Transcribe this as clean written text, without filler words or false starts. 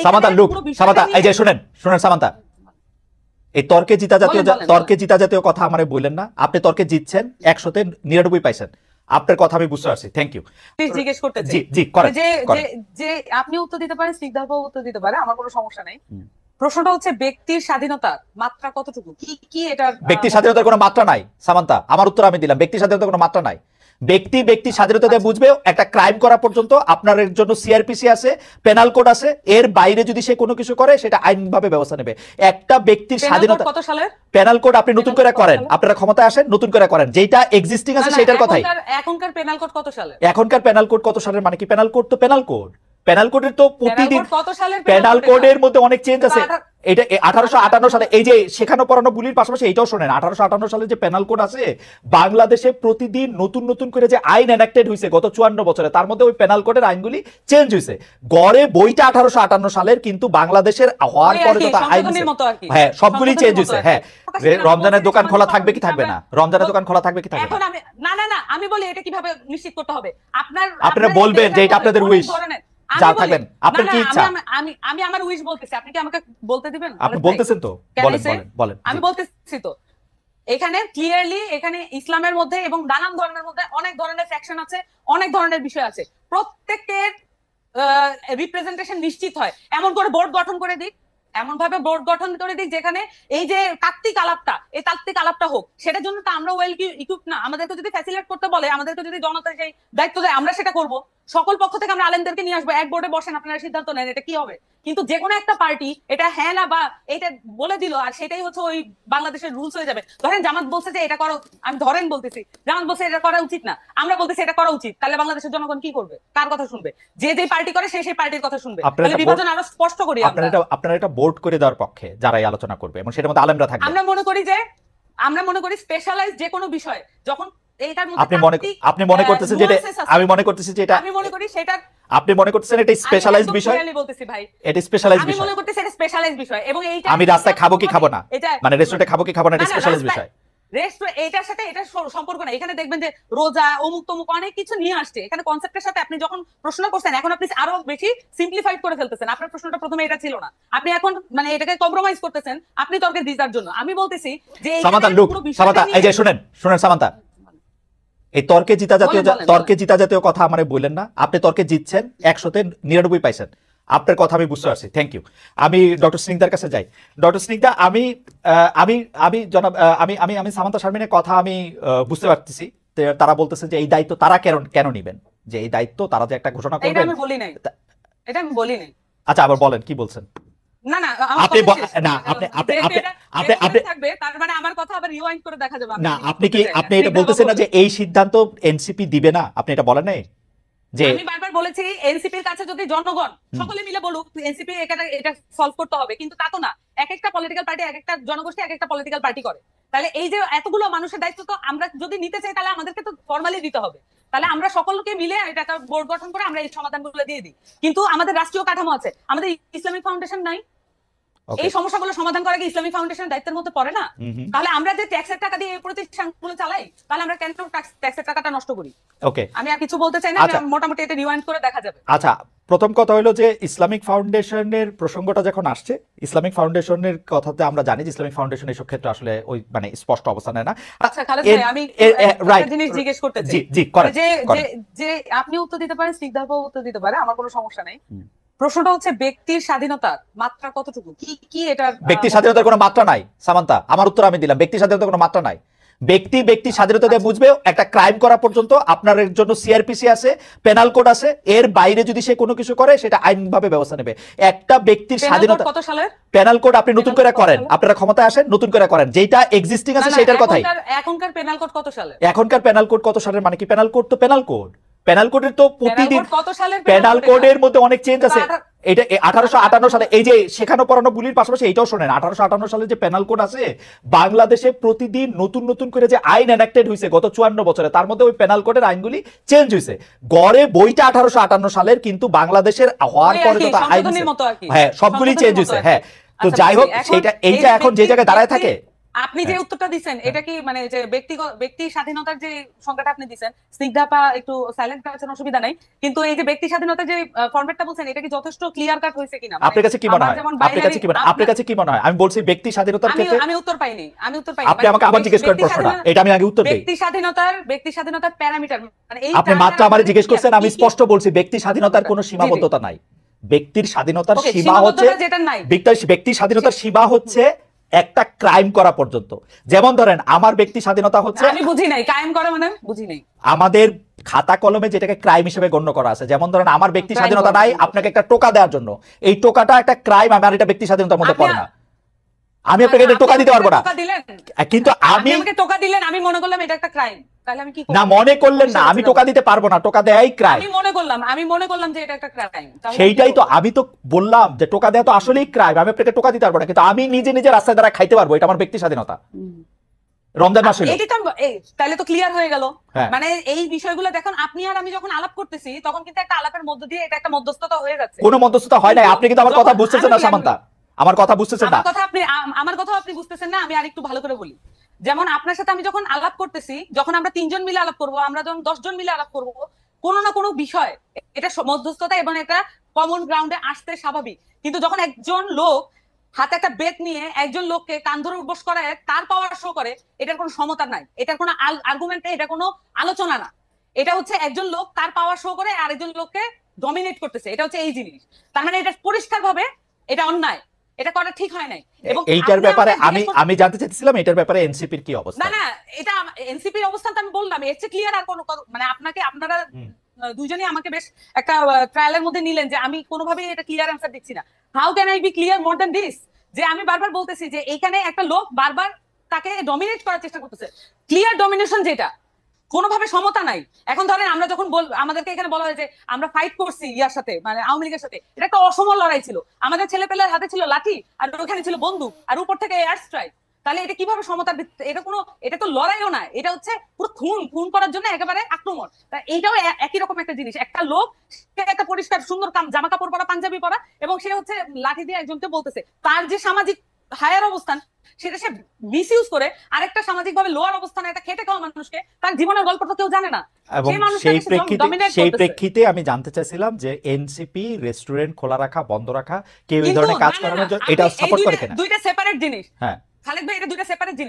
Samanta look, Samanta এই যে শুনেন শুনেন সামান্তা, এই তর্কে জিতা জাতীয় কথা আমারে বললেন না। আপনি তর্কে জিতছেন, 100-তে 99 পাইছেন। আপনার কথা আমি বুঝতে পারছি, থ্যাংক ইউ। জিজ্ঞেস করতে জি জি করেন যে আপনি উত্তর দিতে পারেন, স্নিগ্ধাও উত্তর দিতে পারে, আমার কোনো সমস্যা নেই। প্রশ্নটা হচ্ছে ব্যক্তির স্বাধীনতার মাত্রা কতটুকু, কি এটা? ব্যক্তির স্বাধীনতার কোনো মাত্রা নাই সামান্তা, আমার উত্তর আমি দিলাম। ব্যক্তির স্বাধীনতার কোনো মাত্রা নাই। ব্যক্তি স্বাধীনতা দিয়ে বুঝবে, একটা ক্রাইম করা পর্যন্ত আপনার জন্য সিআরপিসি আছে, পেনাল কোড আছে, এর বাইরে যদি সে কোনো কিছু করে সেটা আইনভাবে ব্যবস্থা নেবে। একটা ব্যক্তির স্বাধীনতা কত সালের পেনাল কোড আপনি নতুন করে করেন, আপনারা ক্ষমতায় আসেন, নতুন করে করেন, যেটা এক্সিস্টিং আছে সেটার কথাই। এখনকার পেনাল কোড কত সালের? এখনকার পেনাল কোড কত সালের মানে কি? পেনাল কোড তো পেনাল কোড, পেনাল কোডের তো প্রতিদিন পেনাল কোডের মধ্যে অনেক চেঞ্জ আছে। এটা 1858 সালে, এই যে শেখানো পড়ানো বুলির পাশাপাশি এইটাও শোনেন, 1858 সালে যে পেনাল কোড আছে, বাংলাদেশে প্রতিদিন নতুন নতুন করে যে আইন এনাক্টেড হয়েছে গত 54 বছরে, তার মধ্যে ওই পেনাল কোডের আইনগুলি চেঞ্জ হয়েছে। গড়ে বইটা 1858 সালের, কিন্তু বাংলাদেশের হওয়ার পরে যত আইন, হ্যাঁ সবগুলি চেঞ্জ হয়েছে। হ্যাঁ, রমজানের দোকান খোলা থাকবে কি থাকবে না, রমজানের দোকান খোলা থাকবে কি থাকবে না, এখন আমি না আমি বলি এটা কিভাবে নিশ্চিত করতে হবে? আপনারা বলবেন যে এটা আপনাদের উইশ, যা থাকবেন আপনার কি ইচ্ছা। আমি আমার উইশ বলতেছি, আপনি কি আমাকে বলতে দিবেন? আপনি বলতেছেন তো, বলেন। আমি বলতেছি তো, এখানে ক্লিয়ারলি এখানে ইসলামের মধ্যে এবং নানান ধর্মের মধ্যে অনেক ধরনের ফ্যাকশন আছে, অনেক ধরনের বিষয় আছে। প্রত্যেকের রিপ্রেজেন্টেশন নিশ্চিত হয়, এমন করে বোর্ড গঠন করে দিক, এমন ভাবে বোর্ড গঠন করে দিক যেখানে এই যে তাত্ত্বিক আলাপটা হোক। সেটার জন্য তো আমরা ওয়েল ইকুইপ না। আমাদেরকে যদি ফ্যাসিলিটেট করতে বলে, আমাদেরকে যদি জনতা সেই দায়িত্ব দেয়, আমরা সেটা করব। সকল পক্ষ থেকে আমরা আলেমদেরকে নিয়ে আসবো, এক বোর্ডে বসেন, আপনারা সিদ্ধান্ত নেন এটা কি হবে। কিন্তু যে কোনো একটা পার্টি এটা হ্যাঁ না বা এটা বলে দিল, আর সেটাই হচ্ছে ওই বাংলাদেশের রুলস হয়ে যাবে। ধরেন জামাত বলছে যে এটা করো, আমি বলতেছি জামাত বলছে এটা করা উচিত না, আমরা বলতেছি এটা করা উচিত, তাহলে বাংলাদেশের জনগণ কি করবে? কার কথা শুনবে? যে পার্টি করে সেই পার্টির কথা শুনবে। তাহলে বিভাজন আরো স্পষ্ট করি আপনারা এটা বোর্ড করে দেওয়ার পক্ষে যারাই আলোচনা করবে এবং সেটার মধ্যে আলেমরা থাকবে। আমরা মনে করি স্পেশালাইজ যে কোনো বিষয় যখন আপনি মনে করতেছেন যে আমি মনে করতেছি যে এটা, আমি মনে করি সেটা আপনি মনে করতেছেন এটা স্পেশালাইজড বিষয়। আমি বলতেছি ভাই, এটা স্পেশালাইজড বিষয়। আমি মনে করতেছি এটা স্পেশালাইজড বিষয়, এবং এইটা আমি রাস্তায় খাবো কি খাবো না, মানে রেস্টুরেন্টে খাবো কি খাবো না, এটা স্পেশালাইজড বিষয়। এটার সাথে এটা সম্পর্ক না। এখানে দেখবেন যে রোজা অমুক তমুক অনেক কিছু নিয়ে আসছে এখানে কনসেপ্টের সাথে। আপনি যখন প্রশ্ন করছেন, এখন আপনি আরো বেশি সিম্পলিফাইড করে ফেলতেছেন। আপনার প্রশ্নটা প্রথমে এটা ছিল না, আপনি এখন মানে এটাকে কম্প্রোমাইজ করতেছেন আপনি তর্কের জিতার জন্য। আমি বলতেছি যে সামান্তা লুক, সামান্তা এই যে শুনেন সামান্তা, এই তর্কে জিতা জাতীয় কথা আমারে বললেন না। আপনি তর্কে জিতছেন, 100-তে 99 পাইছেন। আপনার কথা আমি বুঝতে পারছি, থ্যাংক ইউ। আমি ডক্টর স্নিগ্ধার কাছে যাই। ডক্টর স্নিগ্ধা, আমি জনাব আমি সামান্তা শারমিনের কথা আমি বুঝতে পারতেছি। তারা বলতেছে যে এই দায়িত্ব তারা কেন নিবেন, যে এই দায়িত্ব তারা যে একটা ঘোষণা করবেন। এটা আমি বলি নাই। আচ্ছা, আবার বলেন কি বলছেন। আপনি এটা বলতেছেন না যে এই সিদ্ধান্ত এনসিপি দিবে না, আপনি এটা বলেন নাই? আমি বারবার বলেছি এনসিপির কাছে যদি জনগণ সকলে মিলে বলুক এনসিপি এটা সলভ করতে হবে, কিন্তু তা তো না। এক একটা পলিটিক্যাল পার্টি, এক একটা জনগোষ্ঠী এক একটা পলিটিক্যাল পার্টি করে। তাহলে এই যে এতগুলো মানুষের দায়িত্ব তো আমরা যদি নিতে চাই, তাহলে আমাদেরকে তো ফর্মালি দিতে হবে। তাহলে আমরা সকলকে মিলে এটা একটা বোর্ড গঠন করে আমরা এই সমাধানগুলো দিয়ে দিই। কিন্তু আমাদের রাষ্ট্রীয় কাঠামো আছে, আমাদের ইসলামিক ফাউন্ডেশন নাই। এই সমস্যাগুলো সমাধান করা কি ইসলামিক ফাউন্ডেশনের দায়িত্বের মধ্যে পড়ে না? তাহলে আমরা যে ট্যাক্সের টাকা দিয়ে এই প্রতিষ্ঠানগুলো চালাই, তাহলে আমরা কেন ট্যাক্সের টাকাটা নষ্ট করি? ওকে, আমি আর কিছু বলতে চাই না, মোটামুটি এটা রিওয়াইন্ড করে দেখা যাবে। আচ্ছা, প্রথম কথা হলো যে ইসলামিক ফাউন্ডেশনের প্রসঙ্গটা যখন আসছে, ইসলামিক ফাউন্ডেশনের কথাতে আমরা জানি যে ইসলামিক ফাউন্ডেশন এসব ক্ষেত্রে আসলে ওই মানে স্পষ্ট অবস্থান নেয় না। আচ্ছা খালেদ ভাই, আমি একটা জিনিস জিজ্ঞেস করতে চাই। জি করেন। যে আপনি উত্তর দিতে পারেন, স্নিগ্ধাও উত্তর দিতে পারে, আমার কোনো সমস্যা নেই। প্রশ্নটা হচ্ছে ব্যক্তির স্বাধীনতার মাত্রা কতটুকু, কি এটা? ব্যক্তির স্বাধীনতার কোনো মাত্রা নাই সামান্তা, আমার উত্তর আমি দিলাম। ব্যক্তির স্বাধীনতার কোনো মাত্রা নাই। ব্যক্তি স্বাধীনতা দিয়ে বুঝবে, একটা ক্রাইম করা পর্যন্ত আপনার জন্য সিআরপিসি আছে, পেনাল কোড আছে, এর বাইরে যদি সে কোনো কিছু করে সেটা আইনভাবে ব্যবস্থা নেবে। একটা ব্যক্তির স্বাধীনতা, কত সালের পেনাল কোড আপনি নতুন করে করেন, আপনারা ক্ষমতায় আসেন, নতুন করে করেন, যেটা এক্সিস্টিং আছে সেটার কথাই। এখনকার পেনাল কোড কত সালের? এখনকার পেনাল কোড কত সালের মানে কি? পেনাল কোড তো পেনাল কোড, পেনাল কোডের তো প্রতিদিন পেনাল কোডের মধ্যে অনেক চেঞ্জ আছে। এটা 1858 সালে, এই যে শেখানো পড়ানো বুলির পাশাপাশি এইটাও শোনেন, 1858 সালে যে পেনাল কোড আছে, বাংলাদেশে প্রতিদিন নতুন নতুন করে যে আইন এনাক্টেড হয়েছে গত 54 বছরে, তার মধ্যে ওই পেনাল কোডের আইনগুলি চেঞ্জ হয়েছে। গড়ে বইটা 1858 সালের, কিন্তু বাংলাদেশের হওয়ার পরে যত আইন, হ্যাঁ সবগুলি চেঞ্জ হয়েছে। হ্যাঁ, তো যাই হোক, এইটা এখন যে জায়গায় দাঁড়ায় থাকে, আপনি যে উত্তরটা দিচ্ছেন এটা কি মানে যে ব্যক্তি স্বাধীনতার যে সংজ্ঞাটা আপনি দিচ্ছেন, স্নিগ্ধাপা একটু সাইলেন্ট করার অসুবিধা নাই, কিন্তু এই যে ব্যক্তি স্বাধীনতার যে ফরম্যাটটা বলছেন এটা কি যথেষ্ট ক্লিয়ার কাট হয়েছে কিনা? আপনার কাছে কি মনে হয়? আপনার কাছে কি মনে হয়? আমি বলছি ব্যক্তি স্বাধীনতার ক্ষেত্রে আমি উত্তর পাইনি। আপনি আমাকে আবার জিজ্ঞেস করেন প্রশ্নটা, এটা আমি আগে উত্তর দেই। ব্যক্তি স্বাধীনতার প্যারামিটার মানে এই আপনি মাত্র আমারে জিজ্ঞেস করছেন, আমি স্পষ্ট বলছি ব্যক্তি স্বাধীনতার কোনো সীমাবদ্ধতা নাই। ব্যক্তির স্বাধীনতার সীমা হচ্ছে ব্যক্তি স্বাধীনতার সীমা হচ্ছে একটা ক্রাইম করা পর্যন্ত। যেমন ধরেন আমার ব্যক্তি স্বাধীনতা হচ্ছে, আমি বুঝি নাই ক্রাইম করা মানে, বুঝি নাই। আমাদের খাতা কলমে যেটাকে ক্রাইম হিসেবে গণ্য করা আছে, যেমন ধরেন আমার ব্যক্তি স্বাধীনতা নাই আপনাকে একটা টোকা দেওয়ার জন্য, এই টোকাটা একটা ক্রাইম, আমার এটা ব্যক্তি স্বাধীনতার মধ্যে পড়ে না। আমি আপনাকে এটা টোকা দিতে পারবো না, কিন্তু আমি আমাকে টোকা দিলেন, আমি মনে করলাম এটা একটা ক্রাইম, তাহলে আমি কি করব? না, মনে করলেন না, আমি টোকা দিতে পারবো না, টোকা দেয়াই ক্রাইম। আমি মনে করলাম যে এটা একটা ক্রাইম। সেইটাই তো আমি তো বললাম যে টোকা দেয়া তো আসলেই ক্রাইম, আমি আপনাকে টোকা দিতে পারবো না, কিন্তু আমি নিজে নিজে রাস্তায় দ্বারা খাইতে পারবো, এটা আমার ব্যক্তি স্বাধীনতা। রমজান মাস হলো, তাহলে তো ক্লিয়ার হয়ে গেল। মানে এই বিষয়গুলো দেখুন, আপনি আর আমি যখন আলাপ করতেছি তখন কিন্তু একটা আলাপের মধ্য দিয়ে এটা একটা মধ্যস্থতা হয়ে যাচ্ছে। কোনো মধ্যস্থতা হয় নাই, আপনি কিন্তু আমার কথা বুঝতেছেন না সামান্তা, আমার কথা বুঝতেছেন না। আমার কথা আপনি বুঝতেছেন না, আমি আরেকটু ভালো করে বলি। যেমন আপনার সাথে আমি যখন আলাপ করতেছি, যখন আমরা 3 জন মিলে আলাপ করব, আমরা যখন 10 জন মিলে আলাপ করব, কোনো না কোনো বিষয় এটা মধ্যস্থতা এবং একটা কমন গ্রাউন্ডে আসতে স্বাভাবিক। কিন্তু যখন একজন লোক হাতে একটা বেত নিয়ে একজন লোককে কান ধরে উঠবোস করে, তার পাওয়ার শো করে, এটার কোনো সমতা নাই, এটার কোনো আর্গুমেন্ট, এটা কোনো আলোচনা না। এটা হচ্ছে একজন লোক তার পাওয়ার শো করে আরেকজন লোককে ডমিনেট করতেছে, এটা হচ্ছে এই জিনিস। তার মানে এটা পরিষ্কার ভাবে এটা অন্যায়, এটা করা ঠিক হয় নাই। এবং এইটার ব্যাপারে আমি জানতে চাইছিলাম এটার ব্যাপারে এনসিপির কি অবস্থা? না, এটা এনসিপির অবস্থান তো আমি বললাম, এর চেয়ে ক্লিয়ার আর কোনো মানে আপনারা দুইজনই আমাকে বেশ একটা ট্রায়ালের মধ্যে নিলেন যে আমি কোনোভাবেই এটা ক্লিয়ার অ্যান্সার দিচ্ছি না। How can I be clear more than this? যে আমি বারবার বলতেছি যে এইখানে একটা লোক বারবার তাকে ডমিনেট করার চেষ্টা করতেছে। ক্লিয়ার ডমিনেশন যেটা, কোনোভাবে সমতা নাই। এখন ধরেন আমরা যখন আমাদেরকে এখানে বলা হয় যে আমরা ফাইট করছি ইয়ার সাথে, মানে আওয়ামী লীগের সাথে, এটা একটা অসম লড়াই ছিল, আমাদের ছেলেপেলের হাতে ছিল লাঠি আর ওখানে ছিল বন্দুক আর উপর থেকে এয়ার স্ট্রাইক। তাহলে এটা কিভাবে সমতার ভিত্তিতে? এটা তো লড়াইও না, এটা হচ্ছে পুরো খুন করার জন্য একেবারে আক্রমণ। এইটাও একই রকম একটা জিনিস। একটা লোক, সে একটা পরিষ্কার সুন্দর জামা কাপড় পরা, পাঞ্জাবি পরা, এবং সে হচ্ছে লাঠি দিয়ে একজনকে বলতেছে, তার যে সামাজিক হায়ার অবস্থান সেটা সে মিসইউজ করে আরেকটা সামাজিক ভাবে লোয়ার অবস্থানে একটা খেটে খাওয়া মানুষকে, তার জীবনের গল্প তো কেউ জানে না। এবং সেই প্রেক্ষিতে আমি জানতে চাইছিলাম যে এনসিপি রেস্টুরেন্ট খোলা রাখা, বন্ধ রাখা, কেউ এই ধরনের কাজ করানোর জন্য এটা সাপোর্ট করে কিনা? দুইটা সেপারেট জিনিস। হ্যাঁ খালেদ ভাই, এটা দুইটা সেপারেট জিনিস।